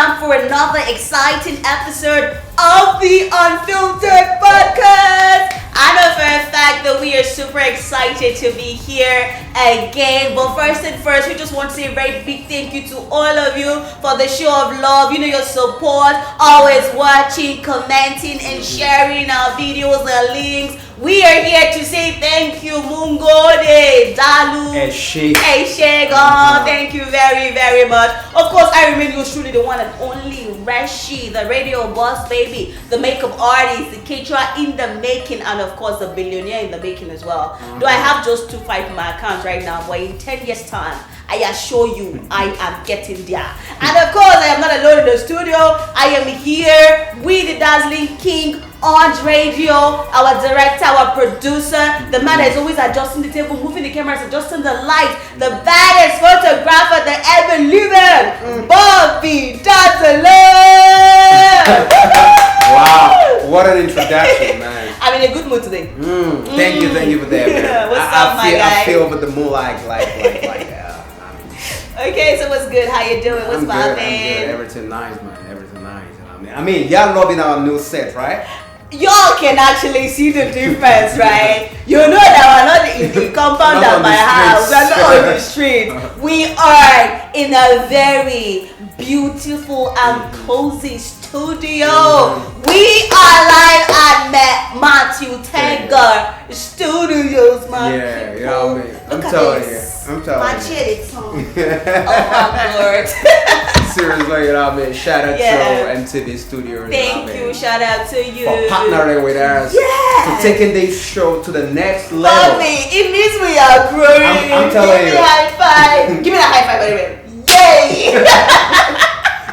time for another exciting episode of the Unfiltered Podcast. I know for a fact that we are super excited to be here again. But first and first, we just want to say a very big thank you to all of you for the show of love. You know, your support, always watching, commenting, and sharing our videos and links. We are here to say thank you, Mungode, Dalu, Eshe, thank you very, very much. Of course, I remain yours truly, the one and only Reshi, the radio boss baby, the makeup artist, the caterer in the making, and of course, the billionaire in the making as well. Do I have just 2.5 in my account right now? But in 10 years' time, I assure you, I am getting there. And of course, I am not alone in the studio. I am here with the dazzling king on radio, our director, our producer, the man that is always adjusting the table, moving the cameras, adjusting the lights, the baddest photographer that ever lived, Bobby Dazzler. Wow, what an introduction, man. I'm in a good mood today. Thank you for that, man. What's up, my guy? I feel over the moon like Okay, so what's good? How you doing? What's poppin'? I'm good. Everything nice, man. Everything nice. I mean, y'all loving our new set, right? Y'all can actually see the difference, right? You know that we're not in the compound of my house. We're not on the street. We are in a very beautiful and cozy studio. We are live at Matthew Tanger Studios, man. Yeah, you know what I mean? I'm telling you. My chair is on. Oh my lord. Seriously, you know what I mean? Shout out to MTV Studios. Thank you, shout out to you. For partnering with us. Yeah. For taking this show to the next level. Bobby, it means we are growing. I'm telling you. Give me a high five. Give me a high five, by the way. Yay!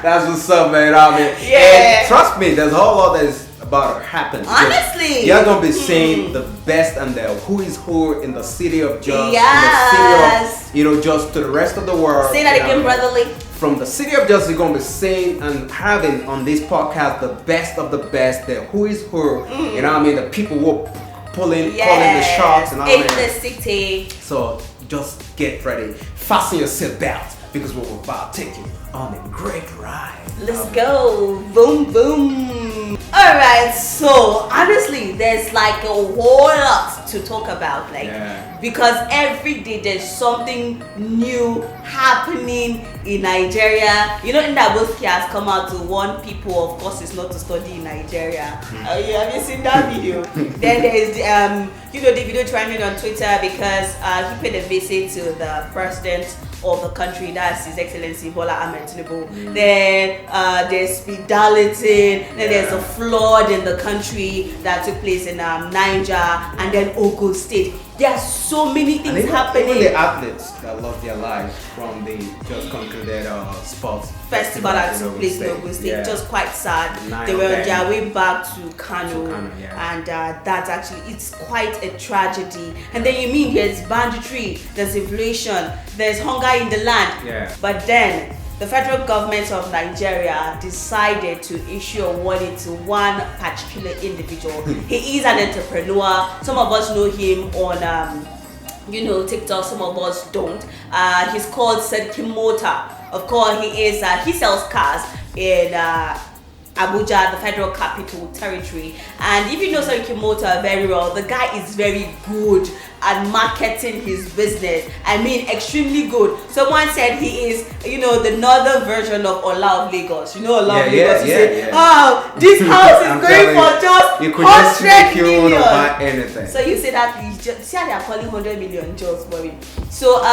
That's what's up, man. I mean, yeah. And trust me, there's a whole lot that is about to happen. Honestly, you're gonna be seeing the best and the who is who in the city of Just, yes. in the city of, just to the rest of the world. Say that again, brotherly. From the city of Just, you're gonna be seeing and having on this podcast the best of the best, the who is who. You know what I mean? The people who are calling the shots and all that. In the city. So just get ready, fasten your seatbelt because we're about to take you on a great ride. Let's go. Boom, boom. Alright, so honestly, there's like a whole lot to talk about. Because every day there's something new happening in Nigeria. You know, Ndaboski has come out to warn people, of course, it's not to study in Nigeria. Have you seen that video? Then there's the video trending on Twitter because he paid a visit to the president of the country, that's His Excellency Bola Ahmed Tinubu. Then there's speed dilating, then there's a flood in the country that took place in Niger, and then Ogun State. There are so many things happening. Even the athletes that lost their lives from the just concluded sports festival that took place in Ogun State. Just quite sad. They were on their way back to Kano, and that's actually, it's quite a tragedy. And then you mean there's banditry, there's inflation, there's hunger in the land. But then the federal government of Nigeria decided to issue a warning to one particular individual. He is an entrepreneur. Some of us know him on TikTok, some of us don't. He's called Sarki Mota. Of course, he sells cars in Abuja, the federal capital territory. And if you know Sarki Mota very well, the guy is very good at marketing his business. I mean, extremely good. Someone said he is, the northern version of Ola of Lagos. You know Ola of Lagos? Oh, this house is going for just 100 million. Buy anything. So you say that, see how they are calling 100 million just for me. So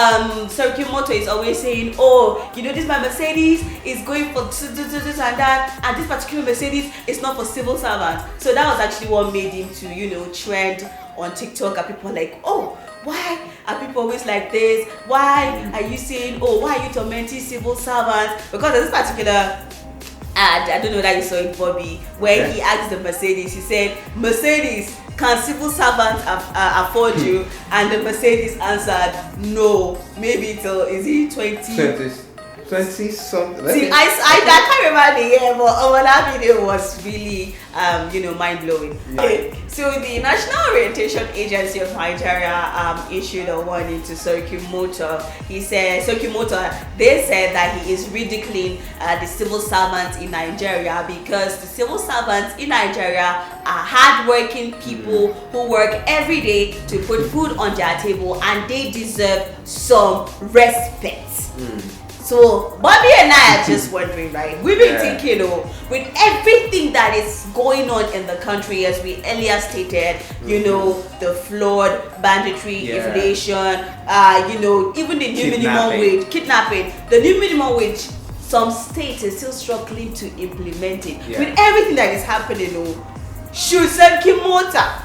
Sarki Mota is always saying, this my Mercedes is going for this and that, and this particular Mercedes is not for civil servants. So that was actually what made him to, trend on TikTok, and people are like, why are people always like this? Why are you saying, why are you tormenting civil servants? Because there's this particular ad, I don't know that you saw it, Bobby, where he asked the Mercedes, he said, Mercedes, can civil servants afford you? And the Mercedes answered, no, maybe till, is it 20? 20 something. See, I can't remember the year, but that video was really, mind blowing. Okay, so the National Orientation Agency of Nigeria issued a warning to Sarki Mota. They said that he is ridiculing the civil servants in Nigeria because the civil servants in Nigeria are hardworking people who work every day to put food on their table, and they deserve some respect. So Bobby and I are just wondering, right? We've been thinking, with everything that is going on in the country, as we earlier stated, the flood, banditry, inflation, even the new minimum wage, kidnapping, the new minimum wage, some states are still struggling to implement it. With everything that is happening, should Sarki Mota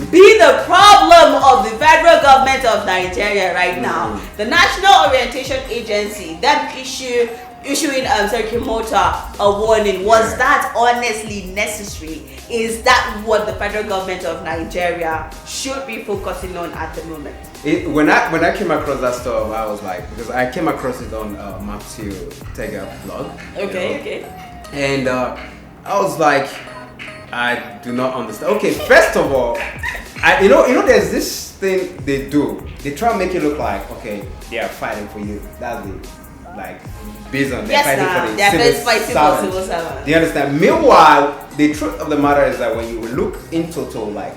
be the problem of the federal government of Nigeria right now? The National Orientation Agency, them issuing Sarki Mota a warning, was that honestly necessary? Is that what the federal government of Nigeria should be focusing on at the moment? When I came across that stuff, I was like, because I came across it on Matthew Tega blog. Okay. And I was like, I do not understand. Okay, first of all, there's this thing they do. They try to make it look like, okay, they are fighting for you. That's it. Like, based on they're fighting for the civil servants. Do you understand? Meanwhile, the truth of the matter is that when you look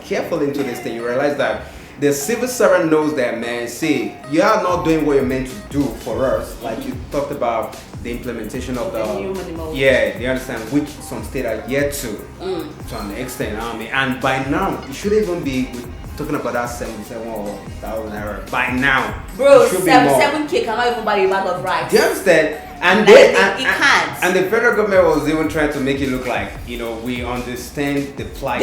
carefully into this thing, you realize that the civil servant knows that, man, see, you are not doing what you're meant to do for us. Like you talked about the implementation of the new minimum wage. Yeah, you understand, which some states are yet to an extent. And by now, it should even be talking about that 77,000 naira. By now, bro, 7K cannot even buy a bag of rice. Do you understand? And it can't. And the federal government was even trying to make it look like, we understand the plight.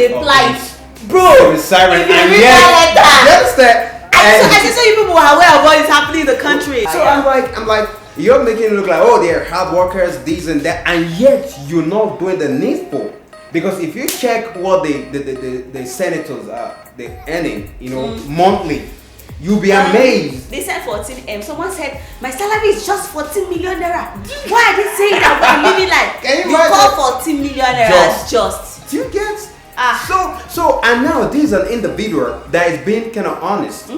Bro, siren, and like that. You understand? I see so you people are aware of what is happening in the country. So I'm like, you're making it look like, they're hard workers, this and that, and yet you're not doing the needful. Because if you check what the senators are earning, monthly, you'll be amazed. They said 14M. Someone said my salary is just 14 million naira. Why are they saying that we're living like you call 14 million naira just? Do you get? So and now this is an individual that is being kind of honest.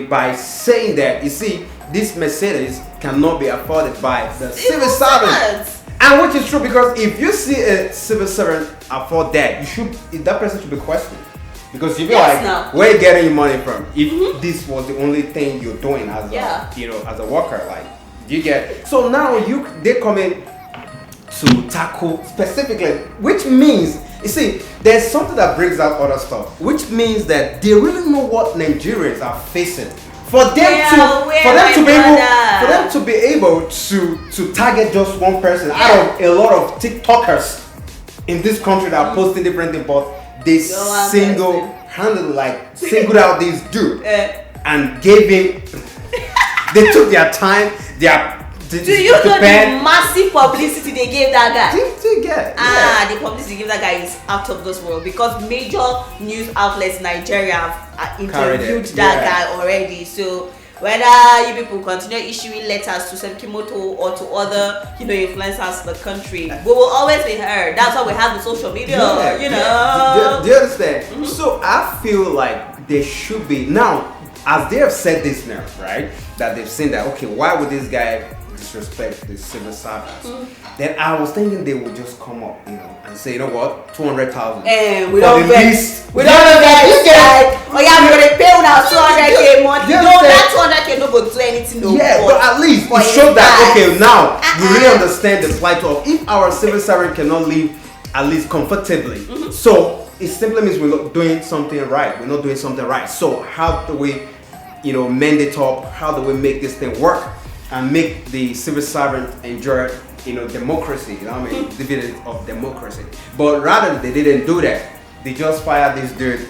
By saying that, you see, this Mercedes cannot be afforded by the civil servants. And which is true, because if you see a civil servant afford that, that person should be questioned. Because you feel where are you getting your money from? If this was the only thing you're doing as as a worker, you get. So now they come in to tackle specifically, which means, you see, there's something that brings out other stuff, which means that they really know what Nigerians are facing. For them to be able to target just one person out of a lot of TikTokers in this country that are posting different things, but they singled out this dude and gave him. They took their time. Do you know the massive publicity they gave that guy? The publicity they gave that guy is out of this world, because major news outlets in Nigeria have interviewed that guy already. So whether you people continue issuing letters to Sarki Mota or to other influencers in the country, we will always be heard. That's why we have the social media. Do you understand? So I feel like there should be now, as they have said this now, right? That they've seen that, okay, why would this guy disrespect the civil servants? Then I was thinking they would just come up, and say, 200,000. And we don't get we're gonna pay now 200K money. That 200K no go do anything. But at least it shows that now we really understand the plight of, if our civil servant cannot live at least comfortably. So it simply means we're not doing something right. We're not doing something right. So how do we, mend it up? How do we make this thing work and make the civil servant enjoy, democracy? Dividend of democracy. But rather they didn't do that. They just fired this dude,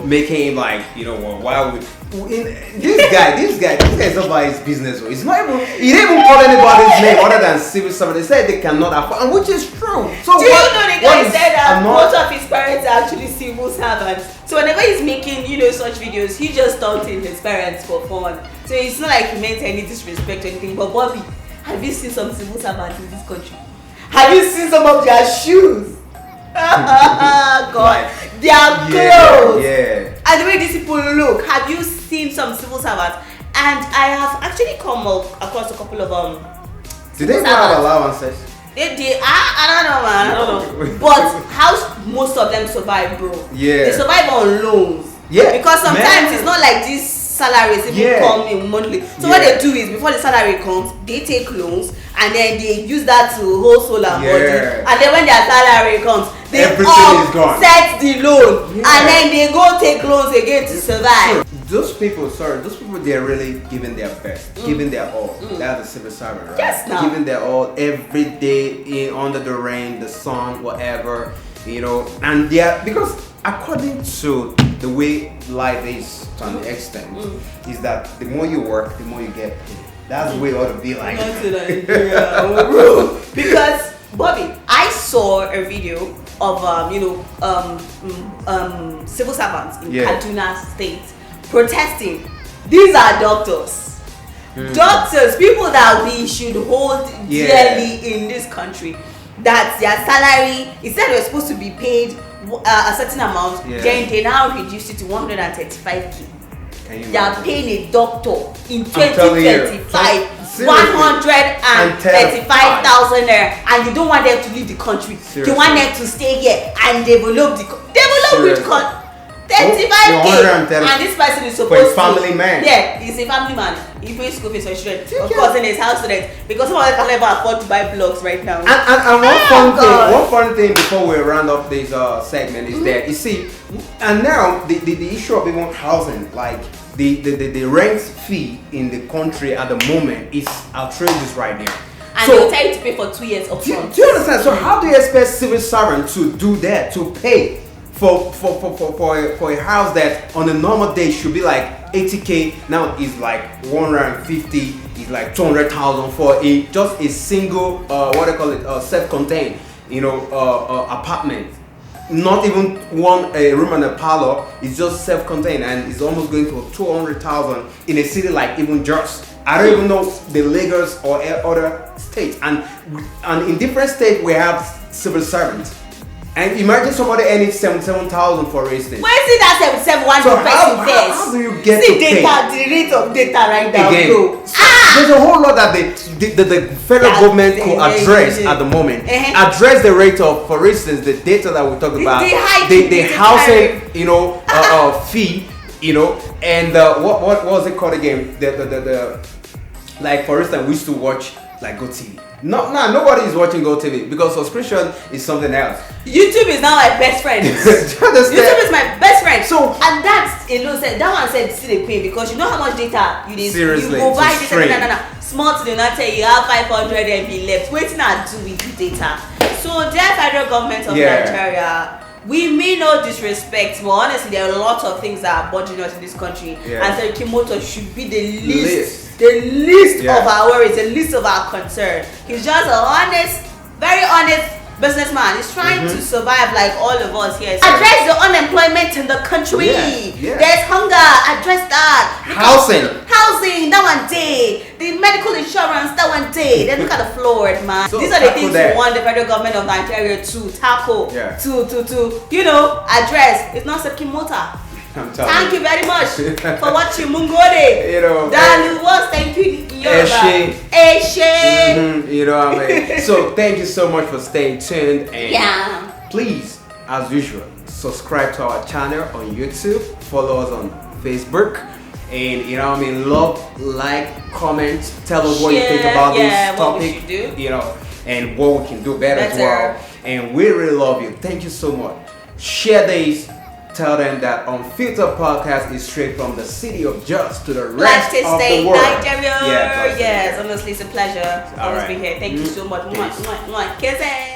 making him why would this guy is not about his business. It's not even, he didn't even call anybody's name other than civil servant. They said they cannot afford, and which is true. So do you know the guy said that most of his parents are actually civil servants? So whenever he's making such videos, he just taunting his parents for fun. So it's not like he meant any disrespect or anything. But Bobby, Have you seen some civil servants in this country? Have you seen some of their shoes? God, their clothes. Yeah. And the way these people look. Have you seen some civil servants? And I have actually come across a couple of Do they have allowances? I don't know, man. I don't know. But how most of them survive, bro? Yeah. They survive on loans. Yeah. Because sometimes it's not like these salaries even come in monthly. So what they do is before the salary comes, they take loans and then they use that to hold soul and body. And then when their salary comes, they offset the loan and then they go take loans again to survive. Those people, they're really giving their best, giving their all. That's the civil servant, right? Yes, now. Giving their all every day, under the rain, the sun, whatever, and because according to the way life is to an extent, is that the more you work, the more you get paid. That's the way it ought to be like. Not to Nigeria, because Bobby, I saw a video of civil servants in Kaduna State protesting. These are doctors. Doctors, people that we should hold dearly in this country. That their salary, instead they were supposed to be paid a certain amount, then they now reduced it to 135k. They are paying a doctor in 2035 135,000 naira, and you don't want them to leave the country. You want them to stay here and develop which country? 35k, and this person is supposed to family man. Yeah, he's a family man. He pays school fees for his children, of course, in his house student, because some of them can never afford to buy blocks right now. And one fun thing before we round up this segment is that you see, and now the issue of even housing, like the rent fee in the country at the moment is outrageous right now. And so, they'll tell you to pay for 2 years upfront. Do you understand? So how do you expect civil servants to do that, to pay for a house that on a normal day should be like 80k, now is like 150, is like 200,000 for just a single self-contained apartment. Not even one room and a parlor, it's just self-contained, and it's almost going to 200,000 in a city like even Jos. I don't even know the Lagos or other states, and in different states we have civil servants. And imagine somebody earning 77,000 for instance. Where is it that 77,100 person first? How do you get to pay? The rate of data right now, bro. There's a whole lot that the federal government could address at the moment. Address the rate of, for instance, the data that we talked about, the housing, fee, and what was it called again? The like, for instance, we used to watch like GoTV. Nobody is watching GoTV because subscription is something else. YouTube is now my best friend. YouTube is my best friend. So, and that's that one said still they pay because you know how much data you need. Seriously, you go buy data. Small to do not tell you have 500 MB left. Waiting to do with the data. So, dear federal government of Nigeria, we mean no disrespect, but honestly, there are a lot of things that are bothering us in this country. And Sarki Mota should be the least of our worries, the least of our concern. He's just an honest, very honest businessman. He's trying to survive like all of us here. So address the unemployment in the country. There's hunger. Address that. Housing, that one day. The medical insurance, that one day. Then look at the floor, man. So these are the things we want the federal government of Nigeria to tackle, to address. It's not Sarki Mota. Thank you very much for watching Mungode. Dalu was thank you. So thank you so much for staying tuned, and please, as usual, subscribe to our channel on YouTube, follow us on Facebook, and love, like, comment, tell us what you think about this topic, and what we can do better as well. And we really love you. Thank you so much. Share this. Tell them that Unfiltered Podcast is straight from the city of Jos to the rest of the world. Nigeria. Yes, honestly, it's a pleasure to always be here. Thank you so much. Kisses.